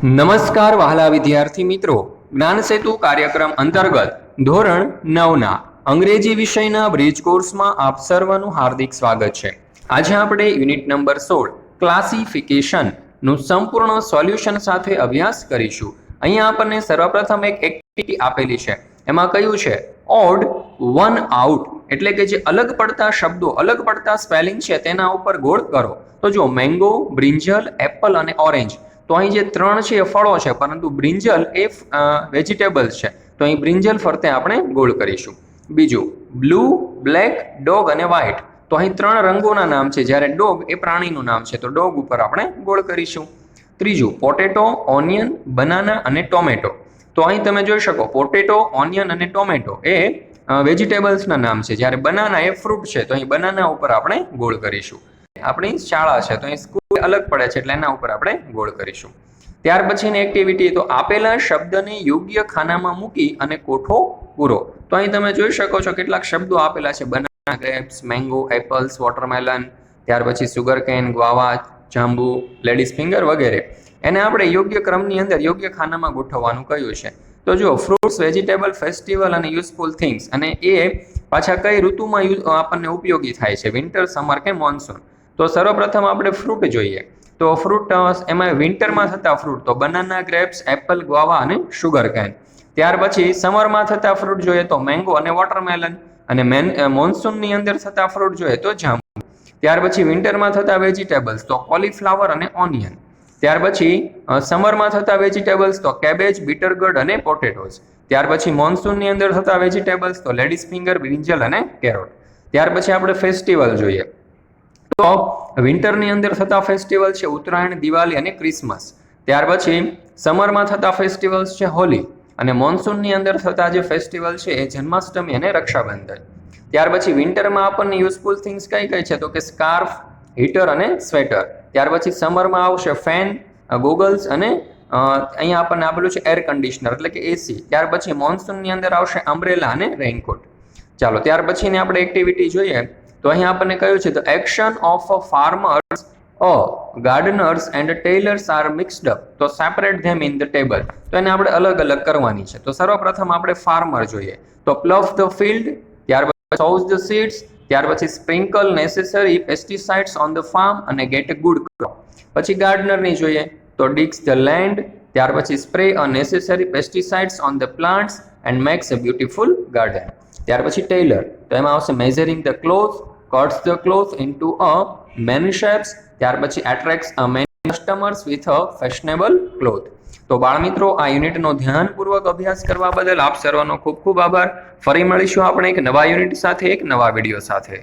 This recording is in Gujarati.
નમસ્કાર વહાલા વિદ્યાર્થી મિત્રો, જ્ઞાન સેતુ કાર્યક્રમ અંતર્ગત ધોરણ 9ના અંગ્રેજી વિષયના બ્રિજ કોર્સમાં આપ સર્વનું હાર્દિક સ્વાગત છે। આજે આપણે યુનિટ નંબર 16 ક્લાસિફિકેશન નું સંપૂર્ણ સોલ્યુશન સાથે અભ્યાસ કરીશું। અહીંયા આપણને સર્વપ્રથમ એક એક્ટિવિટી આપેલી છે, એમાં કયું છે ઓડ વન આઉટ, એટલે કે જે અલગ પડતા શબ્દો, અલગ પડતા સ્પેલિંગ છે તેના ઉપર ગોળ કરો। તો જો મેંગો, બ્રિંજલ, એપલ અને ઓરેન્જ, તો અહીં જે ત્રણ છે એ ફળો છે, પરંતુ બ્રિંજલ એ વેજીટેબલ્સ છે, તો અહીં બ્રિંજલ ફરતે આપણે ગોળ કરીશું। બીજું બ્લુ, બ્લેક, ડોગ અને વ્હાઇટ, તો અહીં ત્રણ રંગોના નામ છે, જ્યારે ડોગ એ પ્રાણીનું નામ છે, તો ડોગ ઉપર આપણે ગોળ કરીશું। ત્રીજું પોટેટો, ઓનિયન, બનાના અને ટોમેટો, તો અહીં તમે જોઈ શકો પોટેટો, ઓનિયન અને ટોમેટો એ વેજીટેબલ્સના નામ છે, જ્યારે બનાના એ ફ્રૂટ છે, તો અહીં બનાના ઉપર આપણે ગોળ કરીશું। આપણી શાળા છે, તો અહીં સ્કૂલ અલગ પડે છે, એટલે એના ઉપર આપણે ગોળ કરીશું। ત્યાર પછીની એક્ટિવિટી, તો આપેલા શબ્દને યોગ્ય ખાનામાં મૂકી અને કોઠો પૂરો, તો અહીં તમે જોઈ શકો છો કેટલાક શબ્દો આપેલા છે, banana, grapes, mango, apples, watermelon, ત્યાર પછી સુગરકેન, ગ્વાવા, જાંબુ, લેડીઝ ફિંગર વગેરે, એને આપણે યોગ્ય ક્રમની અંદર યોગ્ય ખાનામાં ગોઠવવાનું કહ્યું છે। તો જો ફ્રૂટ્સ, વેજીટેબલ, ફેસ્ટિવલ અને યુઝફુલ થિંગ્સ, અને એ પાછા કઈ ઋતુમાં આપણને ઉપયોગી થાય છે, વિન્ટર, સમર કે મોન્સૂન। તો સર્વપ્રથમ આપણે ફ્રૂટ જોઈએ, તો ફ્રૂટ એમાં વિન્ટરમાં થતા ફ્રૂટ તો બનાના, ગ્રેપ્સ, એપલ, ગ્વાવા અને સુગરકેન। ત્યાર પછી સમરમાં થતા ફ્રૂટ જોઈએ તો મેંગો અને વોટરમેલન, અને મોન્સૂનની અંદર થતા ફ્રૂટ જોઈએ તો જાંબુ। ત્યાર પછી વિન્ટરમાં થતા વેજીટેબલ્સ તો કોલીફ્લાવર અને ઓનિયન। ત્યાર પછી સમરમાં થતા વેજીટેબલ્સ તો કેબેજ, બીટરગર્ડ અને પોટેટોઝ। ત્યાર પછી મોન્સૂનની અંદર થતા વેજીટેબલ્સ તો લેડીઝ ફિંગર, બ્રિંજલ અને કેરોટ। ત્યાર પછી આપણે ફેસ્ટિવલ જોઈએ, તો વિન્ટરની અંદર થતા ફેસ્ટિવલ છે ઉત્તરાયણ, દિવાળી અને ક્રિસમસ। ત્યાર પછી સમરમાં થતા ફેસ્ટિવલ્સ છે હોલી, અને મોન્સૂનની અંદર થતા જે ફેસ્ટિવલ છે એ જન્માષ્ટમી અને રક્ષાબંધન। ત્યાર પછી વિન્ટરમાં આપણને યુઝફુલ થિંગ્સ કઈ કઈ છે, તો કે સ્કાર્ફ, હીટર અને સ્વેટર। ત્યાર પછી સમરમાં આવશે ફેન, ગોગલ્સ અને અહીંયા આપણને આપેલું છે એર કન્ડિશનર એટલે કે એસી। ત્યાર પછી મોન્સૂનની અંદર આવશે અમ્બ્રેલા અને રેઇનકોટ। ચાલો ત્યાર પછીની આપણે એક્ટિવિટી જોઈએ, તો અહીં આપણને કહ્યું છે તો action of farmers, gardeners and tailors are mixed up, તો separate them in the table, તો એને આપણે અલગ અલગ કરવાની છે। તો સર્વપ્રથમ આપણે ફાર્મર જોઈએ, તો પ્લફ ધ ફિલ્ડ, ત્યાર પછી સોઝ ધ સીડ્સ, ત્યાર પછી sprinkle necessary pesticides on the farm અને ગેટ અ ગુડ ક્રોપ। પછી ગાર્ડનરની જોઈએ તો ડિગ્સ ધ લેન્ડ, ત્યાર પછી spray a necessary pesticides on the plants and max a beautiful garden. ત્યાર પછી ટેલર, તો એમાં આવશે measuring the cloth, cuts the cloth into a many shapes, ત્યાર પછી attracts a many customers with a fashionable cloth। તો બાળમિત્રો, આ યુનિટનો ધ્યાનપૂર્વક અભ્યાસ કરવા બદલ આપ સર્વનો ખૂબ ખૂબ આભાર। ફરી મળીશું આપણે એક નવા યુનિટ સાથે, એક નવા વિડીયો સાથે।